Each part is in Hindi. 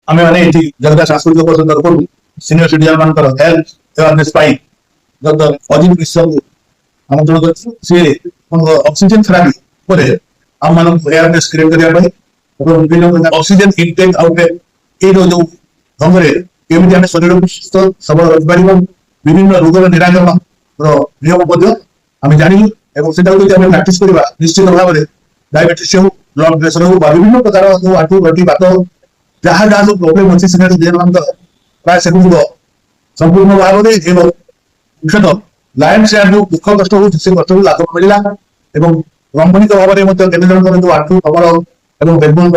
आम मैंने जगह सांस्कृतिक परिषद तरफ सिनियर सिटीजन मान हेल्थ अवेयरनेस डॉक्टर अजित मिश्र आमंत्रण कर सी ऑक्सीजन थेरापी आम मान अवेयरनेस क्रिएट करने ऑक्सीजन इनटेक आउटटेक ये जो ढंग से केमी आम शरीर को सुस्थ सबल रखिपर विभिन्न रोगर निराकरण नियम आम जानू और प्राक्ट करवा निश्चित भाव में डायबेटिस हो ब्लड प्रेशर हो विभिन्न प्रकार जो आंटू गंटी बात जहाँ जहाँ जो प्रोब्लेम अच्छी सीनियर प्राय से संपूर्ण भाव में मुख्यतः लायन शेयर जो दुख कष्ट हो कष्ट लाभ मिलला रमणीक भाव में केन्द्र जो आंटू कमर और बेकबोन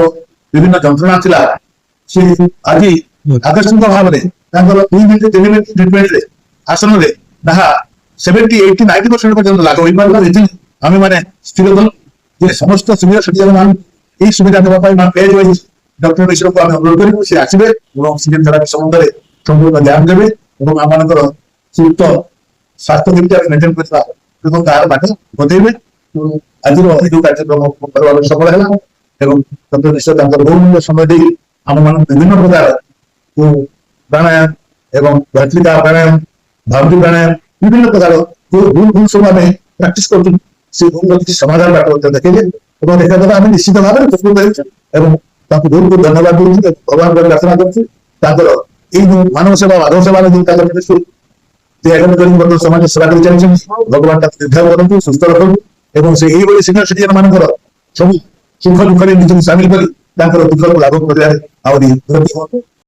विभिन्न जंत्रणा था सी आज आकस्मिक भाव में 2 मिनिट 3 मिनिट ट्रिटमेंट आसन में 70-80-90% पर्यटन लाभ हो आम मैंने स्थिर कलु जे समस्त सिनियर सिटीजन मान यही सुविधा देवाई पेज वाइज डॉक्टर मिश्र को अनुरोध करूँ सी आसवे ऑक्सीजन थेरापी संबंध में संपूर्ण ध्यान देवे और आम मान सुस्थ स्वास्थ्य केमी मेन्टेन करवा तार बाट बतेबे आज जो कार्यक्रम कर सफल है डॉक्टर मिश्र बहुमूल्य समय दे आम मान विभिन्न प्रकार प्राणायाम एवं भस्त्रिका प्राणायाम भावती प्राणायाम विभिन्न प्रकार जो भूल भूल सब आम प्राक्ट कर किसी समाधान बाट देखे देखा आम निश्चित भाव में बहुत बहुत धन्यवाद दूसरी भगवान को प्रार्थना कर मानव सेवा माधव सेवा समाज सेवा कर चलते भगवान दीर्घायु करूँ सुस्थ रखु सीनियर सिटीजन मान सब सुख दुख निज सामिल कर दुख को लाभ कर